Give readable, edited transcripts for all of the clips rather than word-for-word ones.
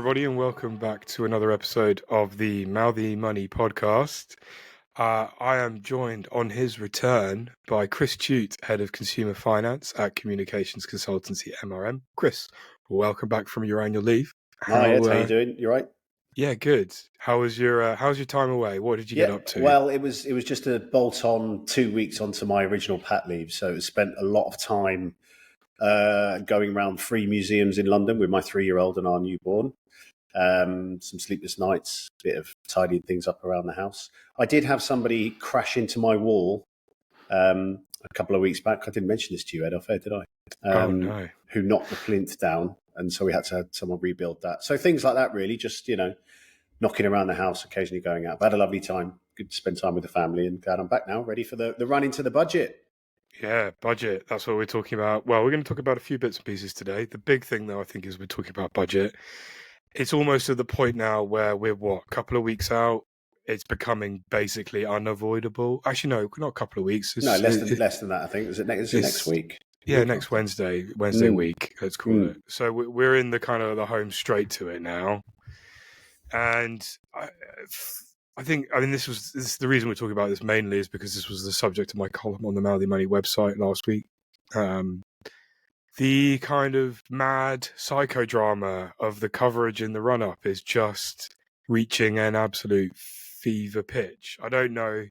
everybody, and welcome back to another episode of the Mouthy Money podcast. I am joined on his return by Chris Tute, Head of Consumer Finance at Communications Consultancy MRM. Chris, welcome back from your annual leave. Hi, Ed. How you doing? You right? Yeah, good. How was your time away? What did you get up to? Well, it was just a bolt on 2 weeks onto my original pat leave, so it spent a lot of time going around 3 museums in London with my 3-year-old and our newborn. Some sleepless nights, a bit of tidying things up around the house. I did have somebody crash into my wall a couple of weeks back. I didn't mention this to you, Ed, off air, did I? Oh, no. Who knocked the plinth down, and so we had to have someone rebuild that. So things like that, really, just, knocking around the house, occasionally going out. But I had a lovely time. Good to spend time with the family, and glad I'm back now, ready for the run into the budget. Yeah, budget. That's what we're talking about. Well, we're going to talk about a few bits and pieces today. The big thing, though, I think, is we're talking about budget. It's almost at the point now where we're, a couple of weeks out? It's becoming basically unavoidable. Actually, no, not a couple of weeks. No, less than that, I think. Is it next week? Yeah, next Wednesday week, let's call it. So we're in the kind of the home straight to it now. And I think this is the reason we're talking about this mainly is because this was the subject of my column on the Mouthy Money website last week. The kind of mad psychodrama of the coverage in the run-up is just reaching an absolute fever pitch. I don't know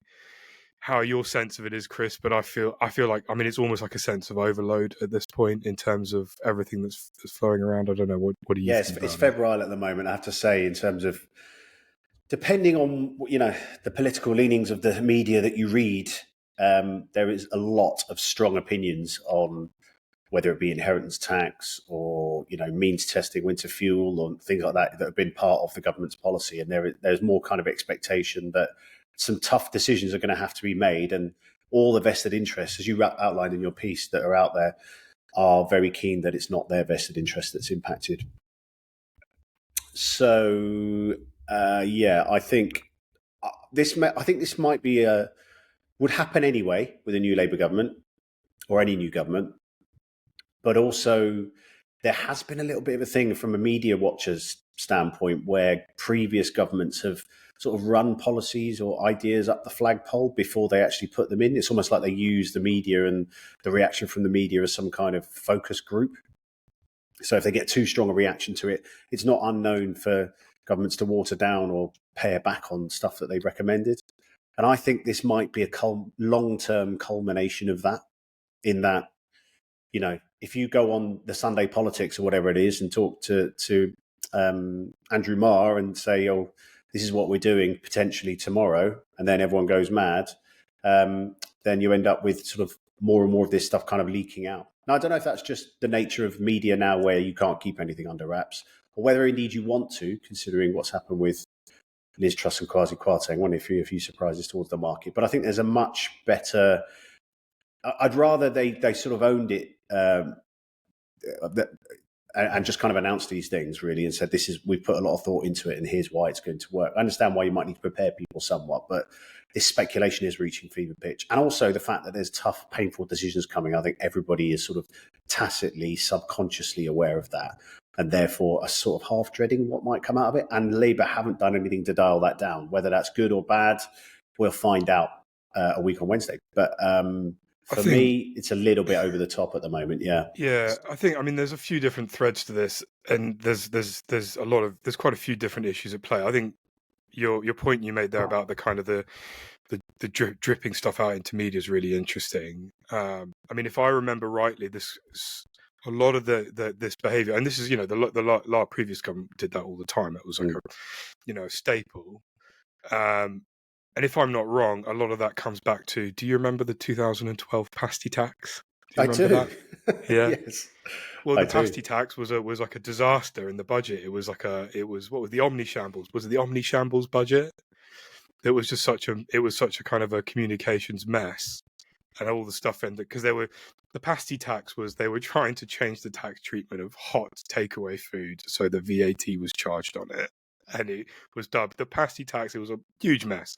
how your sense of it is, Chris, but I feel like, it's almost like a sense of overload at this point in terms of everything that's flowing around. I don't know, what do you think? It's febrile at the moment, I have to say, in terms of, depending on, the political leanings of the media that you read, there is a lot of strong opinions on whether it be inheritance tax or, means testing, winter fuel, or things like that have been part of the government's policy. And there's more kind of expectation that some tough decisions are going to have to be made. And all the vested interests, as you outlined in your piece, that are out there are very keen that it's not their vested interest that's impacted. So, I think this might be would happen anyway with a new Labour government or any new government. But also, there has been a little bit of a thing from a media watcher's standpoint where previous governments have sort of run policies or ideas up the flagpole before they actually put them in. It's almost like they use the media and the reaction from the media as some kind of focus group. So if they get too strong a reaction to it, it's not unknown for governments to water down or pare back on stuff that they've recommended. And I think this might be a long-term culmination of that, in that, if you go on the Sunday Politics or whatever it is and talk to Andrew Marr and say, oh, this is what we're doing potentially tomorrow, and then everyone goes mad, then you end up with sort of more and more of this stuff kind of leaking out. Now, I don't know if that's just the nature of media now where you can't keep anything under wraps, or whether indeed you want to, considering what's happened with Liz Truss and Kwasi Kwarteng. One, a few surprises towards the market. But I think there's a much better... I'd rather they sort of owned it and just kind of announced these things, really, and said, we've put a lot of thought into it and here's why it's going to work. I understand why you might need to prepare people somewhat, but this speculation is reaching fever pitch. And also the fact that there's tough, painful decisions coming. I think everybody is sort of tacitly, subconsciously aware of that, and therefore are sort of half dreading what might come out of it. And Labour haven't done anything to dial that down. Whether that's good or bad, we'll find out a week on Wednesday. But for me, it's a little bit over the top at the moment. Yeah. Yeah, I think, there's a few different threads to this, and there's quite a few different issues at play. I think your point you made there about the kind of the dripping stuff out into media is really interesting. If I remember rightly, a lot of this behavior, and this is, the previous government did that all the time. It was like a staple. And if I'm not wrong, a lot of that comes back to, do you remember the 2012 pasty tax? I do. That? Yeah. Yes. Well, the pasty tax was like a disaster in the budget. It was what was the Omni Shambles? Was it the Omni Shambles budget? It was just such a kind of a communications mess, and all the stuff in because the pasty tax was, they were trying to change the tax treatment of hot takeaway food, so the VAT was charged on it. And it was dubbed the pasty tax. It was a huge mess.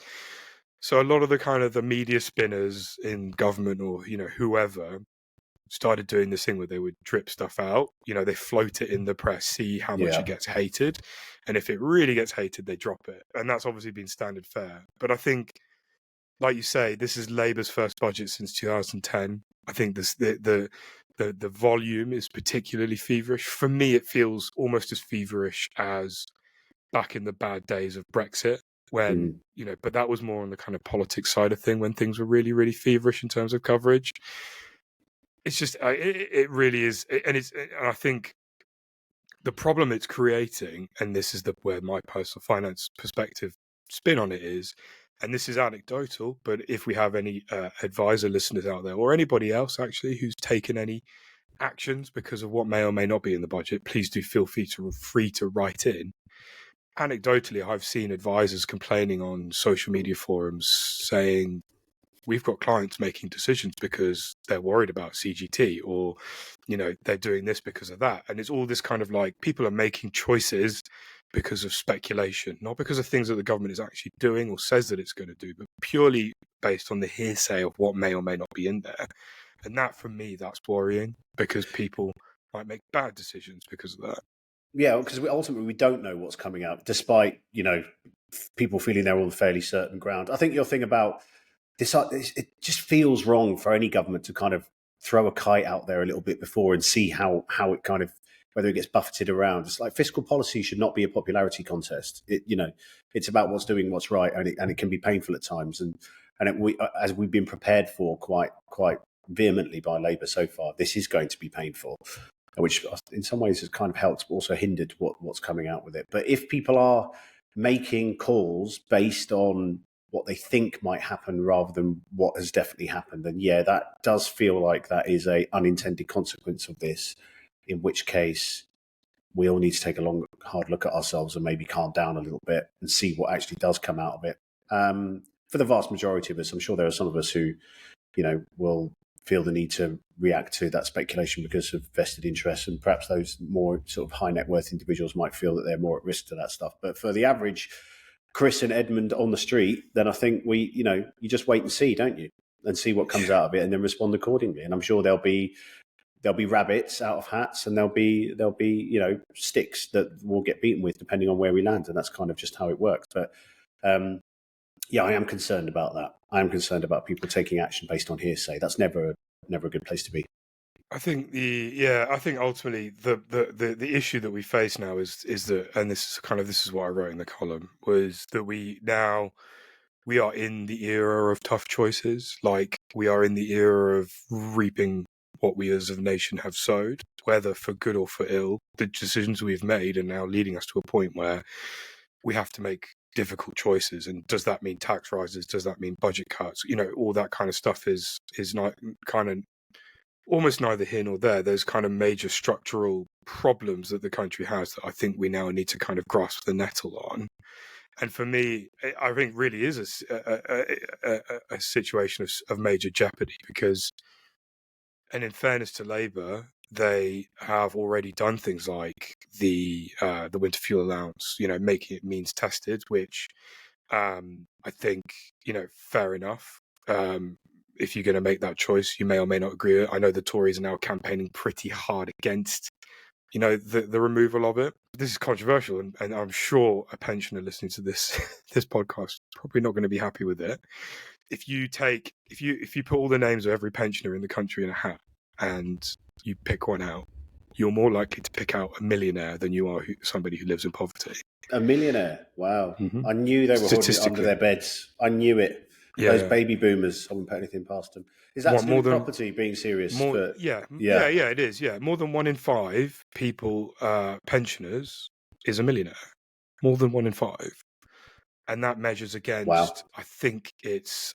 So a lot of the kind of the media spinners in government or, whoever started doing this thing where they would drip stuff out. They float it in the press, see how much it gets hated. And if it really gets hated, they drop it. And that's obviously been standard fare. But I think, like you say, this is Labour's first budget since 2010. I think the volume is particularly feverish. For me, it feels almost as feverish as back in the bad days of Brexit, when but that was more on the kind of politics side of thing, when things were really, really feverish in terms of coverage. It's just it really is, and I think the problem it's creating, and this is where my personal finance perspective spin on it is, and this is anecdotal, but if we have any advisor listeners out there, or anybody else actually who's taken any actions because of what may or may not be in the budget, please do feel free to write in. Anecdotally, I've seen advisors complaining on social media forums saying, we've got clients making decisions because they're worried about CGT, or, they're doing this because of that. And it's all this kind of like, people are making choices because of speculation, not because of things that the government is actually doing or says that it's going to do, but purely based on the hearsay of what may or may not be in there. And that, for me, that's worrying, because people might make bad decisions because of that. Yeah, because ultimately we don't know what's coming out, despite, people feeling they're on fairly certain ground. I think your thing about this, it just feels wrong for any government to kind of throw a kite out there a little bit before and see how it kind of, whether it gets buffeted around. It's like fiscal policy should not be a popularity contest. It's about what's right, and it can be painful at times. As we've been prepared for quite vehemently by Labour so far, this is going to be painful, which in some ways has kind of helped, but also hindered what's coming out with it. But if people are making calls based on what they think might happen rather than what has definitely happened, then yeah, that does feel like that is a unintended consequence of this, in which case we all need to take a hard look at ourselves and maybe calm down a little bit and see what actually does come out of it. For the vast majority of us, I'm sure there are some of us who, will feel the need to react to that speculation because of vested interests, and perhaps those more sort of high net worth individuals might feel that they're more at risk to that stuff. But for the average Chris and Edmund on the street, then I think you just wait and see, don't you, and see what comes out of it, and then respond accordingly. And I'm sure there'll be rabbits out of hats, and there'll be sticks that we'll get beaten with depending on where we land, and that's kind of just how it works. But yeah, I am concerned about that. I am concerned about people taking action based on hearsay. That's never a good place to be. I think ultimately the issue that we face now is that, and this is what I wrote in the column, was that we are in the era of tough choices. Like, we are in the era of reaping what we as a nation have sowed, whether for good or for ill. The decisions we've made are now leading us to a point where we have to make difficult choices. And does that mean tax rises? Does that mean budget cuts? All that kind of stuff is not kind of almost neither here nor there. There's kind of major structural problems that the country has that I think we now need to kind of grasp the nettle on. And for me, I think really is a situation of major jeopardy, because, and in fairness to Labour, they have already done things like the winter fuel allowance, making it means tested, which I think, fair enough. If you're going to make that choice, you may or may not agree. I know the Tories are now campaigning pretty hard against, the removal of it. This is controversial, and I'm sure a pensioner listening to this podcast is probably not going to be happy with it. If you put all the names of every pensioner in the country in a hat and you pick one out, you're more likely to pick out a millionaire than you are somebody who lives in poverty. A millionaire? Wow. Mm-hmm. I knew they were holding it under their beds. I knew it. Yeah, those baby boomers, I wouldn't put anything past them. Is that to do with property being serious? Yeah, it is. Yeah, more than 1 in 5 people, pensioners, is a millionaire. More than 1 in 5. And that measures against, I think it's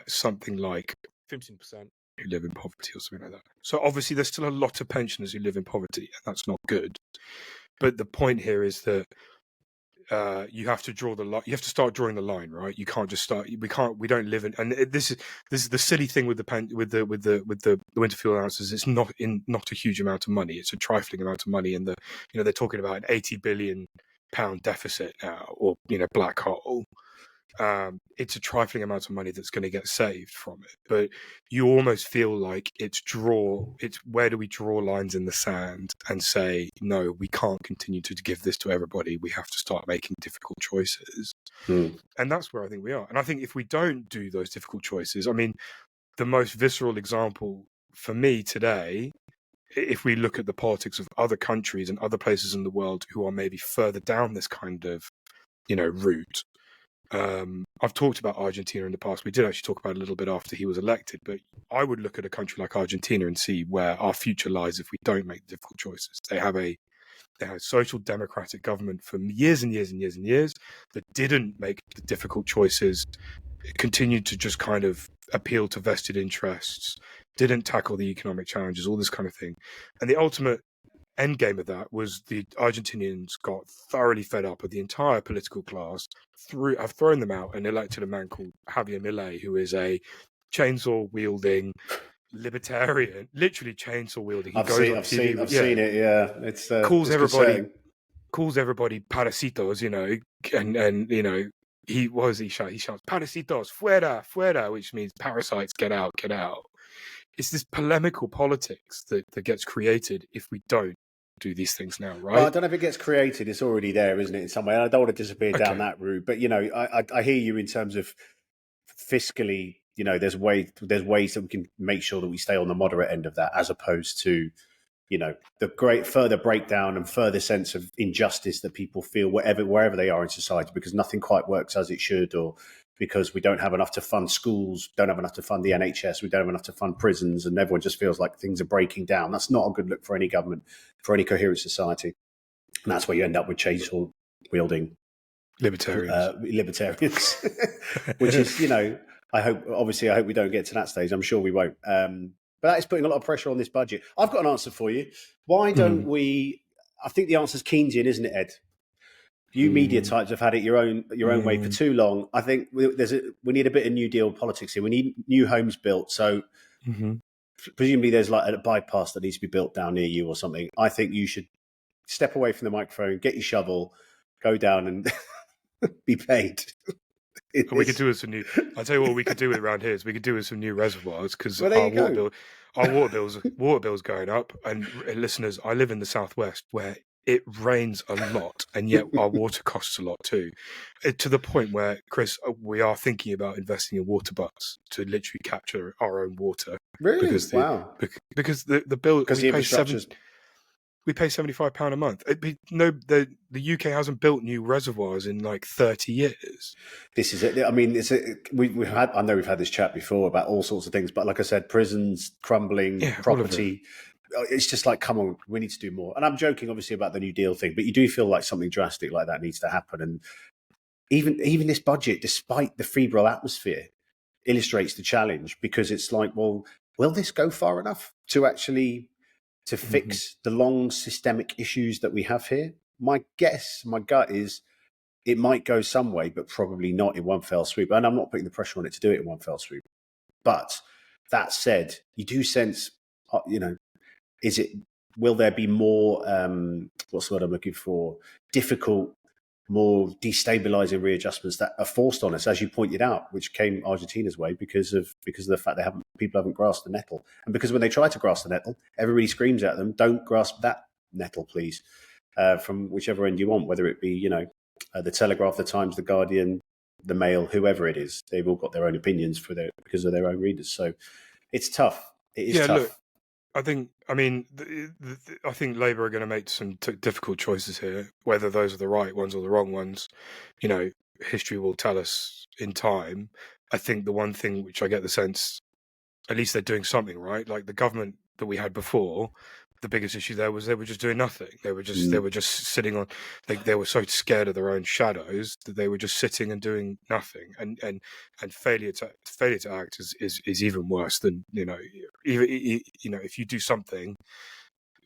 something like 15% who live in poverty or something like that. So obviously there's still a lot of pensioners who live in poverty, and that's not good. But the point here is that you have to draw the line. You have to start drawing the line, right? You can't just start. We don't live in. And this is the silly thing with the winter fuel allowances. It's not a huge amount of money. It's a trifling amount of money. And they're talking about an £80 billion deficit now, or black hole. it's a trifling amount of money that's going to get saved from it. But you almost feel like it's where do we draw lines in the sand and say, no, we can't continue to give this to everybody. We have to start making difficult choices. And that's where I think we are. And I think if we don't do those difficult choices, I mean, the most visceral example for me today, if we look at the politics of other countries and other places in the world who are maybe further down this kind of, route. I've talked about Argentina in the past. We did actually talk about it a little bit after he was elected, but I would look at a country like Argentina and see where our future lies if we don't make difficult choices. They have a social democratic government for years and years and years and years that didn't make the difficult choices. It continued to just kind of appeal to vested interests, didn't tackle the economic challenges, all this kind of thing. And the ultimate end game of that was the Argentinians got thoroughly fed up with the entire political class, have thrown them out and elected a man called Javier Milei, who is a chainsaw wielding libertarian, literally chainsaw wielding. I've seen it. Yeah, it's calls everybody concerning. parasitos, and he shouts parasitos fuera fuera, which means parasites, get out, get out. It's this polemical politics that gets created if we don't do these things now, right? Well, I don't know if it gets created. It's already there, isn't it, in some way? I don't want to disappear down that route. But, I hear you in terms of fiscally, there's ways that we can make sure that we stay on the moderate end of that, as opposed to, the great further breakdown and further sense of injustice that people feel wherever they are in society, because nothing quite works as it should, or because we don't have enough to fund schools, don't have enough to fund the NHS, we don't have enough to fund prisons, and everyone just feels like things are breaking down. That's not a good look for any government, for any coherent society. And that's where you end up with chainsaw wielding libertarians, which is, I hope we don't get to that stage. I'm sure we won't. But that is putting a lot of pressure on this budget. I've got an answer for you. Why don't we? I think the answer's Keynesian, isn't it, Ed? You media types have had it your own way for too long. I think we need a bit of New Deal politics here. We need new homes built. So presumably there's like a bypass that needs to be built down near you or something. I think you should step away from the microphone, get your shovel, go down and be paid. We could do with some new. I'll tell you what we could do around here is we could do with some new reservoirs, because our water bill's going up. And listeners, I live in the southwest where it rains a lot, and yet our water costs a lot too. To the point where, Chris, we are thinking about investing in water butts to literally capture our own water. Really? Because the bill, we pay £75 a month. The UK hasn't built new reservoirs in like 30 years. This is it. I mean, I know we've had this chat before about all sorts of things, but like I said, prisons crumbling, property. It's just like, come on, we need to do more. And I'm joking, obviously, about the New Deal thing, but you do feel like something drastic like that needs to happen. And even this budget, despite the febrile atmosphere, illustrates the challenge, because it's like, well, will this go far enough to actually fix the long systemic issues that we have here? My gut is it might go some way, but probably not in one fell swoop. And I'm not putting the pressure on it to do it in one fell swoop. But that said, you do sense, will there be more, what's the word I'm looking for, difficult, more destabilizing readjustments that are forced on us, as you pointed out, which came Argentina's way because of the fact people haven't grasped the nettle. And because when they try to grasp the nettle, everybody screams at them, don't grasp that nettle, please, from whichever end you want, whether it be, the Telegraph, the Times, the Guardian, the Mail, whoever it is. They've all got their own opinions because of their own readers. So it's tough. It is tough. Look, I think Labour are going to make some difficult choices here. Whether those are the right ones or the wrong ones, history will tell us in time. I think the one thing which I get the sense, at least they're doing something right. Like the government that we had before, the biggest issue there was they were just doing nothing. They were just sitting on. They were so scared of their own shadows that they were just sitting and doing nothing. And failure to act is even worse than if you do something,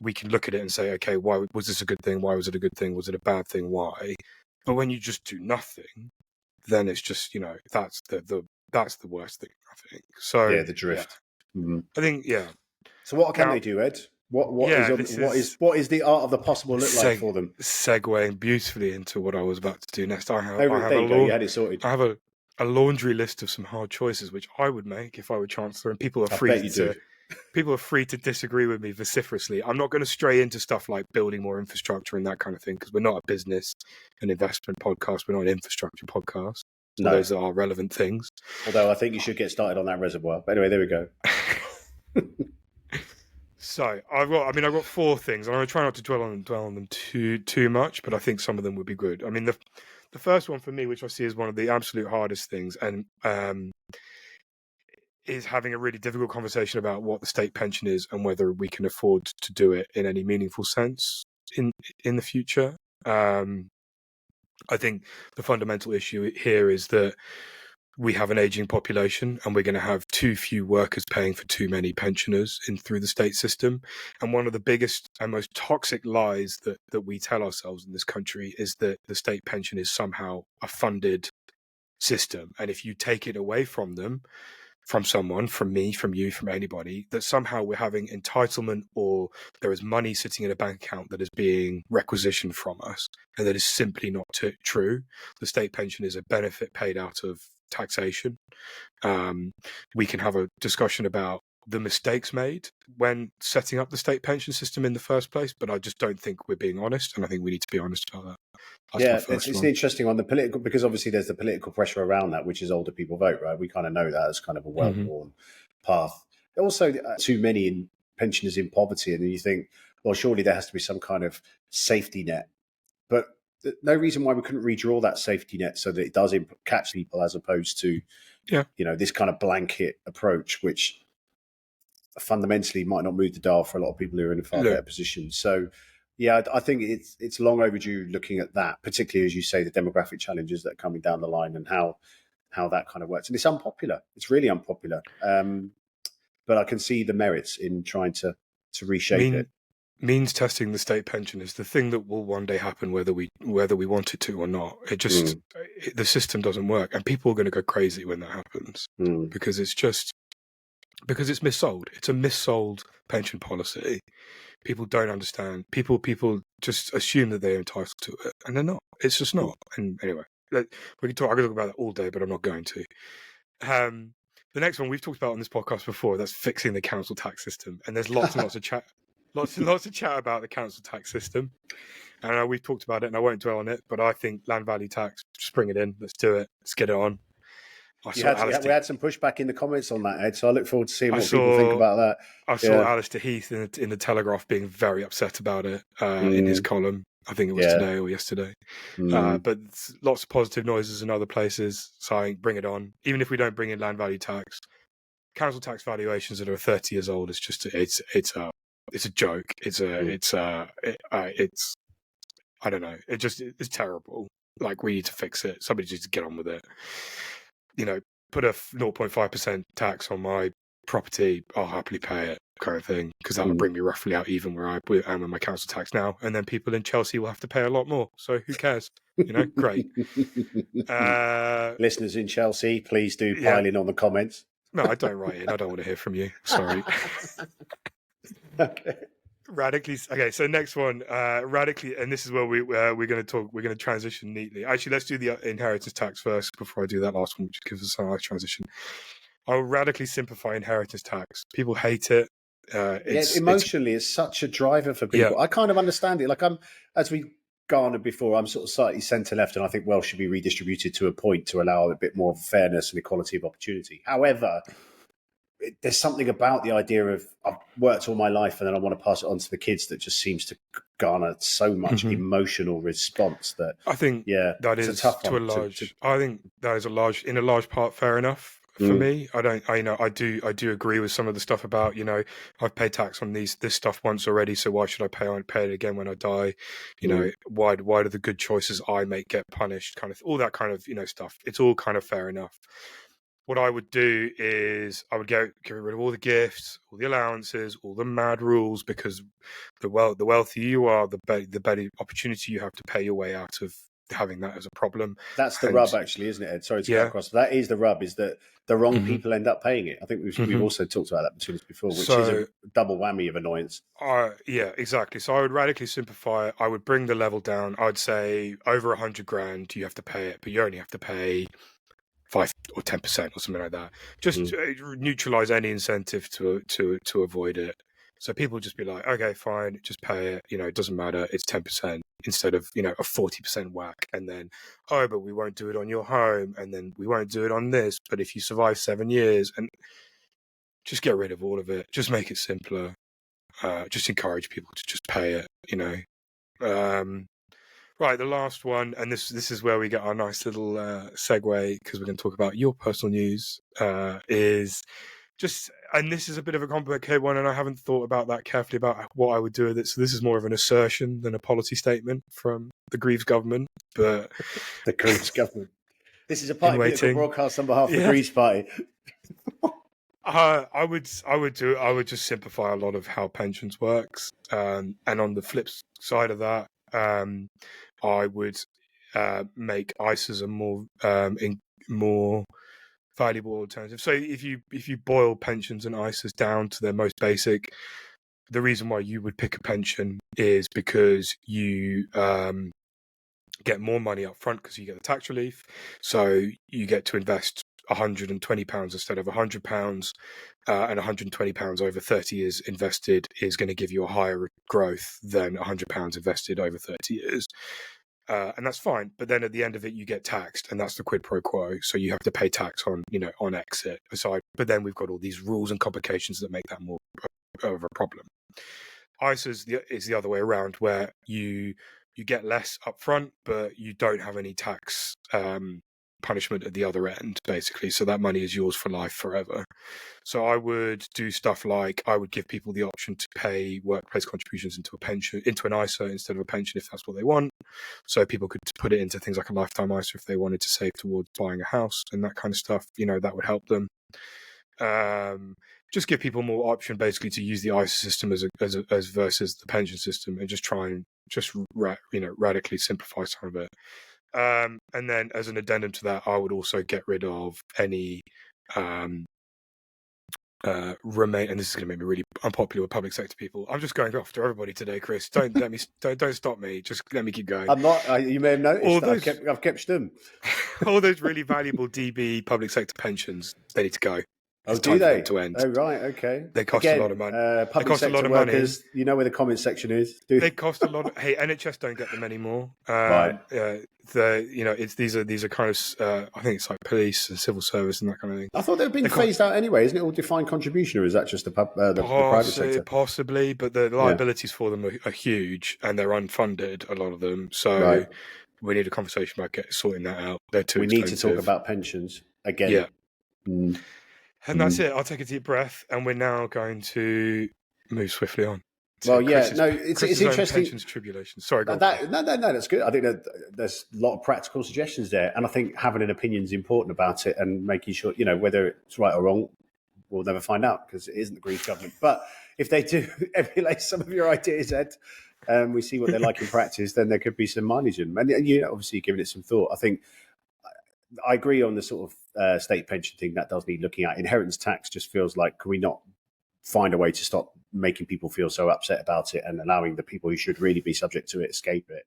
we can look at it and say, okay, why was this a good thing? Why was it a good thing? Was it a bad thing? Why? But when you just do nothing, then it's just that's the worst thing, I think. So the drift. Yeah. Mm-hmm. I think So what can they do, Ed? What is the art of the possible look like for them? Segueing beautifully into what I was about to do next. You had it sorted. I a laundry list of some hard choices which I would make if I were Chancellor, and people are I free bet you to do. people are free to disagree with me vociferously. I'm not going to stray into stuff like building more infrastructure and that kind of thing, because we're not a business and investment podcast. We're not an infrastructure podcast. All No. those are relevant things. Although I think you should get started on that reservoir. But anyway, there we go. So I've got four things. I'm going to try not to dwell on them too much, but I think some of them would be good. I mean, the first one for me, which I see as one of the absolute hardest things, and is having a really difficult conversation about what the state pension is and whether we can afford to do it in any meaningful sense in the future. I think the fundamental issue here is that we have an aging population and we're going to have too few workers paying for too many pensioners through the state system. And one of the biggest and most toxic lies that we tell ourselves in this country is that the state pension is somehow a funded system. And if you take it away from them, from someone, from me, from you, from anybody, that somehow we're having entitlement, or there is money sitting in a bank account that is being requisitioned from us. And that is simply not true. The state pension is a benefit paid out of taxation. We can have a discussion about the mistakes made when setting up the state pension system in the first place, but I just don't think we're being honest, and I think we need to be honest about that. That's It's an interesting one. The political, because obviously there's the political pressure around that, which is older people vote, right? We kind of know that as kind of a well-worn path. Also, too many pensioners in poverty, and then you think, well, surely there has to be some kind of safety net. But no reason why we couldn't redraw that safety net so that it does catch people, as opposed to, this kind of blanket approach, which fundamentally might not move the dial for a lot of people who are in a far better position. So, yeah, I think it's long overdue looking at that, particularly, as you say, the demographic challenges that are coming down the line and how that kind of works. And it's unpopular. It's really unpopular. But I can see the merits in trying to reshape it. Means testing the state pension is the thing that will one day happen, whether we want it to or not. It just the system doesn't work, and people are going to go crazy when that happens because it's missold. It's a missold pension policy. People don't understand. People just assume that they're entitled to it, and they're not. It's just not. And anyway, we can talk. I could talk about that all day, but I'm not going to. The next one we've talked about on this podcast before. That's fixing the council tax system, and there's lots and lots of chat, lots and lots of chat about the council tax system. And we've talked about it, and I won't dwell on it. But I think land value tax, just bring it in. Let's do it. Let's get it on. We had some pushback in the comments on that, Ed, so I look forward to seeing what people think about that. I saw Alistair Heath in the Telegraph being very upset about it in his column. I think it was today or yesterday. But lots of positive noises in other places saying bring it on. Even if we don't bring in land value tax, council tax valuations that are 30 years old, it's just it's a joke. It's I don't know. It's terrible. Like, we need to fix it. Somebody needs to get on with it. Put a 0.5% tax on my property, I'll happily pay it, kind of thing, because that will bring me roughly out even where I am with my council tax now. And then people in Chelsea will have to pay a lot more. So who cares? Great. Listeners in Chelsea, please do pile in on the comments. No, I don't write in. I don't want to hear from you. Sorry. Okay. Radically. Okay, so next one, radically, and this is where we're going to talk. We're going to transition neatly. Actually, let's do the inheritance tax first before I do that last one, which gives us a nice transition. I'll radically simplify inheritance tax. People hate it. Emotionally, it's such a driver for people. I kind of understand it. Like, as we garnered before, I'm sort of slightly centre left, and I think wealth should be redistributed to a point to allow a bit more fairness and equality of opportunity. However, there's something about the idea of I've worked all my life and then I want to pass it on to the kids that just seems to garner so much emotional response that I think that is a tough one I think that is in a large part fair enough for me. I do agree with some of the stuff about, I've paid tax on this stuff once already, so why should I pay it again when I die? Why do the good choices I make get punished? Kind of all that kind of stuff. It's all kind of fair enough. What I would do is I would get rid of all the gifts, all the allowances, all the mad rules, because the wealthier you are, the better opportunity you have to pay your way out of having that as a problem. That's the rub, actually, isn't it, Ed? Sorry to get across. That is the rub, is that the wrong people end up paying it. I think we've also talked about that between us before, which is a double whammy of annoyance. Yeah, exactly. So I would radically simplify it. I would bring the level down. I'd say over 100 grand, you have to pay it, but you only have to pay 5 or 10% or something like that. Just neutralize any incentive to avoid it. So people just be like, okay, fine, just pay it. It doesn't matter. It's 10% instead of, a 40% whack. And then, oh, but we won't do it on your home. And then we won't do it on this. But if you survive 7 years, and just get rid of all of it. Just make it simpler. Just encourage people to just pay it, Right, the last one, and this is where we get our nice little segue, because we're going to talk about your personal news, is just, and this is a bit of a complicated one, and I haven't thought about that carefully about what I would do with it, so this is more of an assertion than a policy statement from the Greaves government, but... The Greaves government. This is a party political broadcast on behalf of the Greaves party. I would just simplify a lot of how pensions works, and on the flip side of that, I would make ISAs a more valuable alternative. So if you boil pensions and ISAs down to their most basic, the reason why you would pick a pension is because you get more money up front because you get the tax relief. So you get to invest £120 instead of £100, and £120 over 30 years invested is going to give you a higher growth than £100 invested over 30 years. And that's fine, but then at the end of it, you get taxed, and that's the quid pro quo. So you have to pay tax on exit aside. But then we've got all these rules and complications that make that more of a problem. ISAs is the other way around, where you get less upfront, but you don't have any tax punishment at the other end, basically. So that money is yours for life, forever. So I would do stuff like, I would give people the option to pay workplace contributions into an ISA instead of a pension if that's what they want. So people could put it into things like a lifetime ISA if they wanted to save towards buying a house and that kind of stuff. That would help them. Just give people more option, basically, to use the ISA system as versus the pension system, and just try and radically simplify some of it. And then, as an addendum to that, I would also get rid of any remain. And this is going to make me really unpopular with public sector people. I'm just going after everybody today, Chris. Don't let me. Don't stop me. Just let me keep going. I'm not. You may have noticed I've kept them. All those really valuable DB public sector pensions, they need to go. It's do they? To end. Oh, right, okay. They cost a lot of money. Public sector workers, money. You know where the comment section is. They cost a lot. Hey, NHS don't get them anymore. Right. These are kind of. I think it's like police and civil service and that kind of thing. I thought they were being phased out anyway. Isn't it all defined contribution, or is that just the private sector? Possibly, but the liabilities for them are huge, and they're unfunded. A lot of them. So we need a conversation about sorting that out. They're too. We expensive. Need to talk about pensions again. Yeah. And that's it. I'll take a deep breath, and we're now going to move swiftly on. Well, it's interesting. Pensions, tribulations. Sorry, go on. No, that's good. I think that there's a lot of practical suggestions there, and I think having an opinion is important about it, and making sure whether it's right or wrong, we'll never find out because it isn't the Greaves government. But if they do emulate some of your ideas, Ed, we see what they're like in practice, then there could be some mileage in them. And obviously giving it some thought. I think I agree on the sort of state pension thing that does need looking at. Inheritance tax just feels like, can we not find a way to stop making people feel so upset about it and allowing the people who should really be subject to it escape it?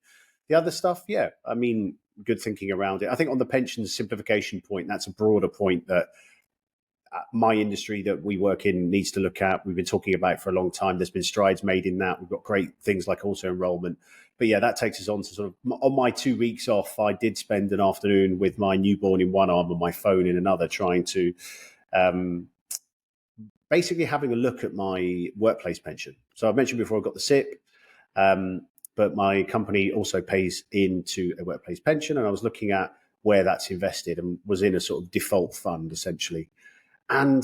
The other stuff, good thinking around it. I think on the pensions simplification point, that's a broader point that my industry that we work in needs to look at. We've been talking about it for a long time. There's been strides made in that. We've got great things like auto enrollment. But that takes us on to sort of, on my 2 weeks off, I did spend an afternoon with my newborn in one arm and my phone in another, trying to basically having a look at my workplace pension. So I've mentioned before, I've got the SIP, but my company also pays into a workplace pension. And I was looking at where that's invested and was in a sort of default fund, essentially. And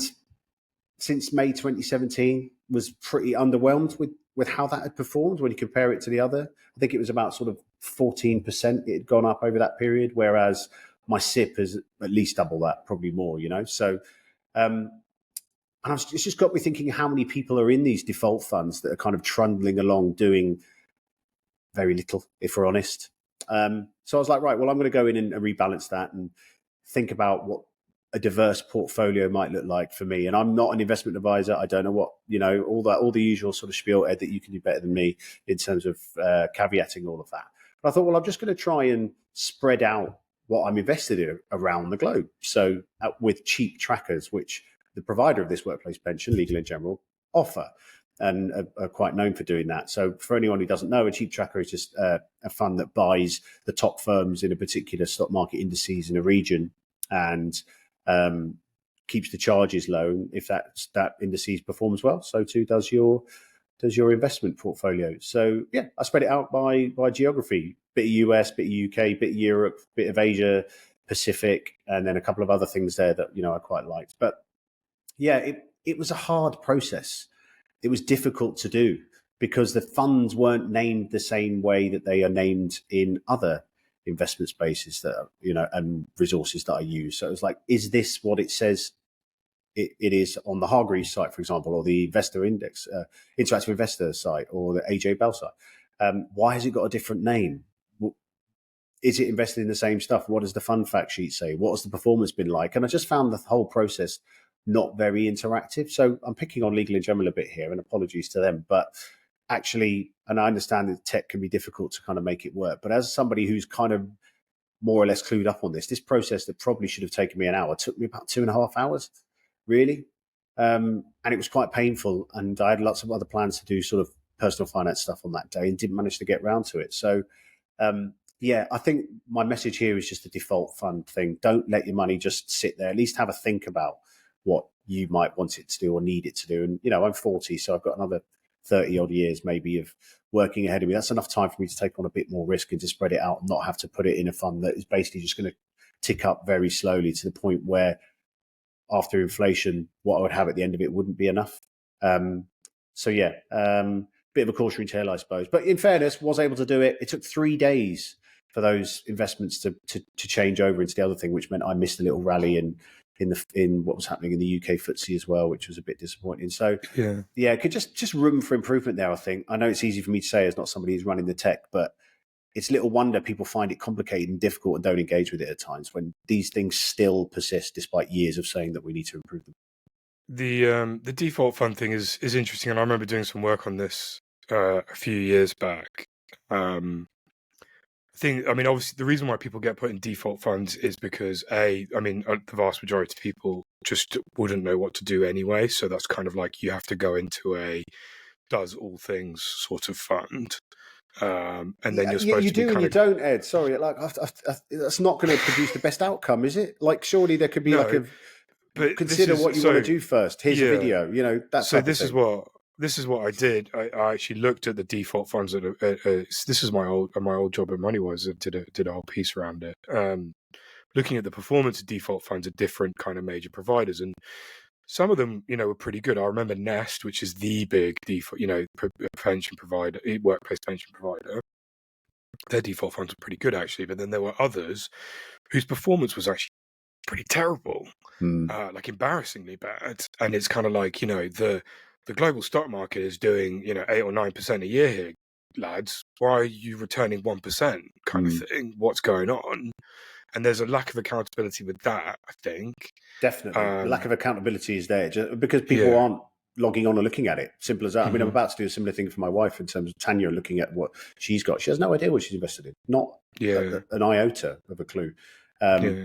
since May 2017, was pretty underwhelmed with how that had performed when you compare it to the other. I think it was about sort of 14% it had gone up over that period, whereas my SIP has at least double that, probably more, So it's just got me thinking how many people are in these default funds that are kind of trundling along doing very little, if we're honest. So I was like, right, well, I'm going to go in and rebalance that and think about what a diverse portfolio might look like for me. And I'm not an investment advisor. I don't know what, all the usual sort of spiel, Ed, that you can do better than me in terms of caveating all of that. But I thought, well, I'm just going to try and spread out what I'm invested in around the globe. So with cheap trackers, which the provider of this workplace pension, Legal & General, offer and are quite known for doing that. So for anyone who doesn't know, a cheap tracker is just a fund that buys the top firms in a particular stock market indices in a region and keeps the charges low. If that indices performs well, so too does your investment portfolio. So yeah, I spread it out by geography, bit of US, bit of UK, bit of Europe, bit of Asia Pacific, and then a couple of other things there that I quite liked. But yeah, it was a hard process. It was difficult to do because the funds weren't named the same way that they are named in other investment spaces that and resources that I use. So it was like, is this what it says it is on the Hargreaves site, for example, or the Investor Index, Interactive Investor site, or the AJ Bell site? Why has it got a different name? Is it invested in the same stuff? What does the fund fact sheet say? What has the performance been like? And I just found the whole process not very interactive. So I'm picking on Legal & General a bit here, and apologies to them. But actually, and I understand that tech can be difficult to kind of make it work. But as somebody who's kind of more or less clued up on this process that probably should have taken me an hour took me about 2.5 hours, really. And it was quite painful. And I had lots of other plans to do sort of personal finance stuff on that day and didn't manage to get round to it. So, yeah, I think my message here is just the default fund thing. Don't let your money just sit there. At least have a think about what you might want it to do or need it to do. And, I'm 40, so I've got another 30 odd years maybe of working ahead of me. That's enough time for me to take on a bit more risk and to spread it out and not have to put it in a fund that is basically just going to tick up very slowly to the point where after inflation, what I would have at the end of it wouldn't be enough. So yeah, bit of a cautionary tale, I suppose. But in fairness, was able to do it. It took 3 days for those investments to change over into the other thing, which meant I missed a little rally in what was happening in the UK FTSE as well, which was a bit disappointing. So yeah, could just room for improvement there, I think. I know it's easy for me to say as not somebody who's running the tech, but it's little wonder people find it complicated and difficult and don't engage with it at times when these things still persist despite years of saying that we need to improve them. The default fund thing is interesting, and I remember doing some work on this a few years back. Obviously, the reason why people get put in default funds is because the vast majority of people just wouldn't know what to do anyway. So that's kind of like you have to go into a does all things sort of fund. And then you're supposed you to be do and you don't, Ed. Sorry, like that's not going to produce the best outcome, is it? Like, surely there could be but consider what you want to do first. Here's a video, that. So this is what I did. I actually looked at the default funds. This is my old job at MoneyWise. I did a whole piece around it. Looking at the performance of default funds at different kind of major providers, and some of them, were pretty good. I remember Nest, which is the big default, pension provider, workplace pension provider. Their default funds were pretty good actually, but then there were others whose performance was actually pretty terrible, like embarrassingly bad. And it's kind of like, the global stock market is doing 8 or 9% a year here, lads. Why are you returning 1% kind of thing? What's going on? And there's a lack of accountability with that, I think. Definitely. The lack of accountability is there just because people aren't logging on and looking at it. Simple as that. I mean, I'm about to do a similar thing for my wife in terms of Tanya looking at what she's got. She has no idea what she's invested in. Not an iota of a clue.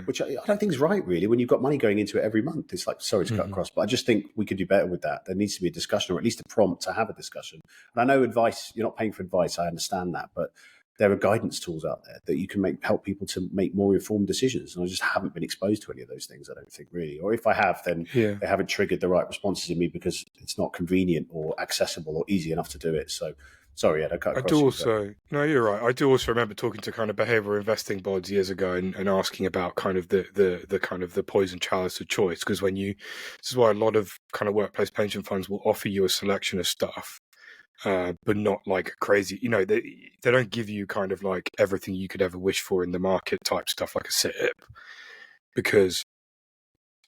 Which I don't think is right, really, when you've got money going into it every month. It's like, sorry to cut across, but I just think we could do better with that. There needs to be a discussion, or at least a prompt to have a discussion. And I know advice, you're not paying for advice, I understand that, but there are guidance tools out there that you can help people to make more informed decisions. And I just haven't been exposed to any of those things, I don't think, really. Or if I have, then they haven't triggered the right responses in me because it's not convenient or accessible or easy enough to do it. So sorry, Ed, I cut across. No, you're right. I do also remember talking to kind of behavioral investing boards years ago and asking about kind of the kind of the poison chalice of choice. Because this is why a lot of kind of workplace pension funds will offer you a selection of stuff, but not like crazy, they don't give you kind of like everything you could ever wish for in the market type stuff like a SIP, because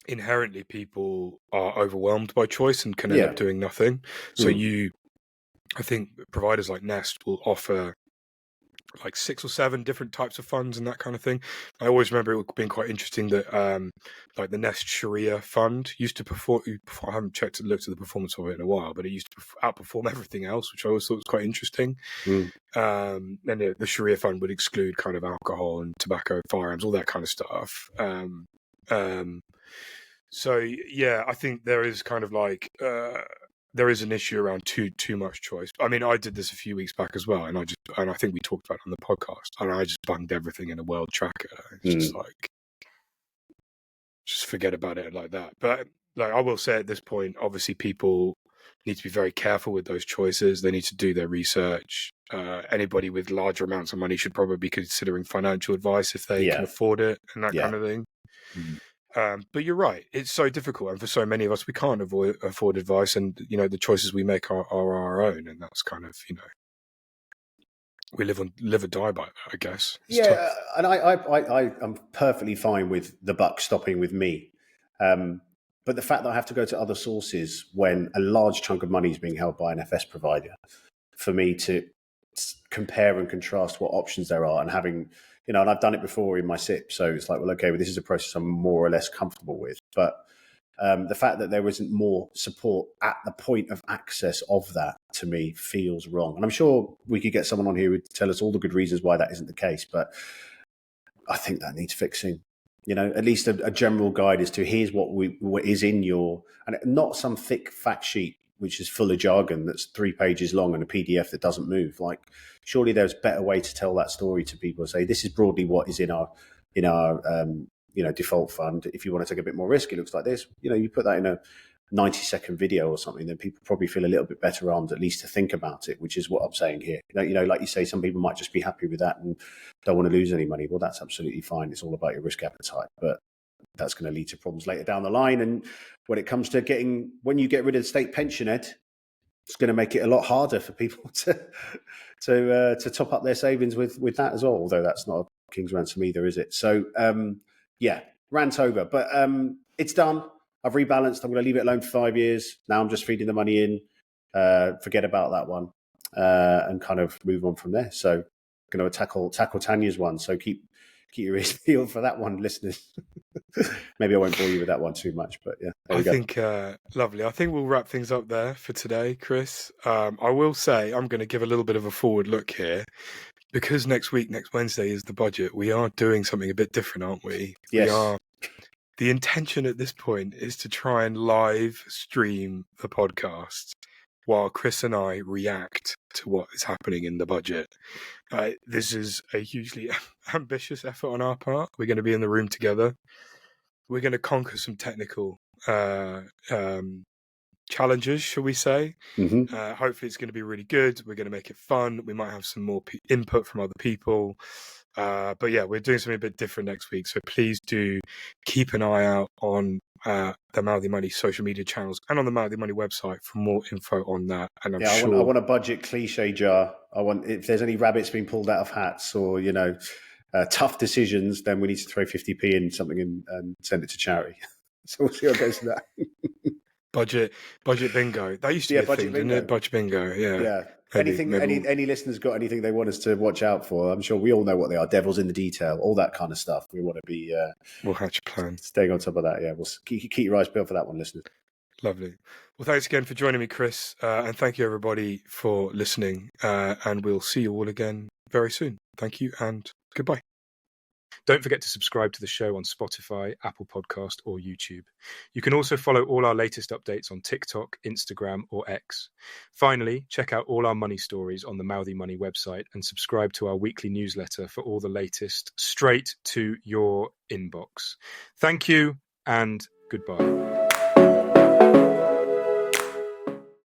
inherently people are overwhelmed by choice and can end up doing nothing. So I think providers like Nest will offer like 6 or 7 different types of funds and that kind of thing. I always remember it being quite interesting that like the Nest Sharia fund used to perform. I haven't looked at the performance of it in a while, but it used to outperform everything else, which I always thought was quite interesting. And the Sharia fund would exclude kind of alcohol and tobacco, firearms, all that kind of stuff. So yeah, I think there is kind of like there is an issue around too much choice. I mean, I did this a few weeks back as well, and I think we talked about it on the podcast, and I just bunged everything in a world tracker. It's just like, just forget about it like that. But like I will say at this point, obviously people need to be very careful with those choices. They need to do their research. Anybody with larger amounts of money should probably be considering financial advice if they can afford it and that kind of thing. But you're right, it's so difficult, and for so many of us we can't afford advice, and the choices we make are our own, and that's kind of we live or die by that, I guess. It's tough. And I'm perfectly fine with the buck stopping with me, but the fact that I have to go to other sources when a large chunk of money is being held by an FS provider, for me to compare and contrast what options there are, and having and I've done it before in my SIP, so it's like, well, okay, this is a process I'm more or less comfortable with. But the fact that there isn't more support at the point of access of that, to me, feels wrong. And I'm sure we could get someone on here who would tell us all the good reasons why that isn't the case, but I think that needs fixing. At least a general guide as to here's what is in your, and not some thick fact sheet which is full of jargon that's 3 pages long and a PDF that doesn't move. Like, surely there's a better way to tell that story to people. Say, this is broadly what is in our default fund. If you want to take a bit more risk, it looks like this. You put that in a 90-second video or something, then people probably feel a little bit better armed, at least to think about it, which is what I'm saying here. Like you say, some people might just be happy with that and don't want to lose any money. Well, that's absolutely fine. It's all about your risk appetite, but that's going to lead to problems later down the line. And when it comes to when you get rid of the state pension, Ed, it's going to make it a lot harder for people to top up their savings with that as well. Although that's not a king's ransom either, is it? So rant over, but it's done. I've rebalanced. I'm going to leave it alone for 5 years. Now I'm just feeding the money in. Forget about that one and kind of move on from there. So I'm going to tackle Tanya's one. So keep your ears peeled for that one, listeners. Maybe I won't bore you with that one too much, but yeah. I think lovely. I think we'll wrap things up there for today, Chris. I will say I'm going to give a little bit of a forward look here, because next Wednesday is the budget. We are doing something a bit different, aren't we? Yes. We are. The intention at this point is to try and live stream the podcast while Chris and I react to what is happening in the budget. This is a hugely ambitious effort on our part. We're going to be in the room together. We're going to conquer some technical challenges, shall we say. Hopefully it's going to be really good. We're going to make it fun. We might have some more input from other people. But yeah, we're doing something a bit different next week. So please do keep an eye out on the Mouthy Money social media channels and on the Mouthy Money website for more info on that. And I'm sure I want a budget cliche jar. I want, if there's any rabbits being pulled out of hats or, tough decisions, then we need to throw 50p in something and send it to charity. So we'll see what goes to that. Budget bingo. That used to be a thing, didn't it? Budget bingo. Yeah. Maybe any listeners got anything they want us to watch out for? I'm sure we all know what they are. Devils in the detail, all that kind of stuff. We want to be. We'll hatch a plan. Staying on top of that. Yeah, we'll keep your eyes peeled for that one, listeners. Lovely. Well, thanks again for joining me, Chris, and thank you everybody for listening. And we'll see you all again very soon. Thank you and goodbye. Don't forget to subscribe to the show on Spotify, Apple Podcast, or YouTube. You can also follow all our latest updates on TikTok, Instagram, or X. Finally, check out all our money stories on the Mouthy Money website and subscribe to our weekly newsletter for all the latest straight to your inbox. Thank you and goodbye.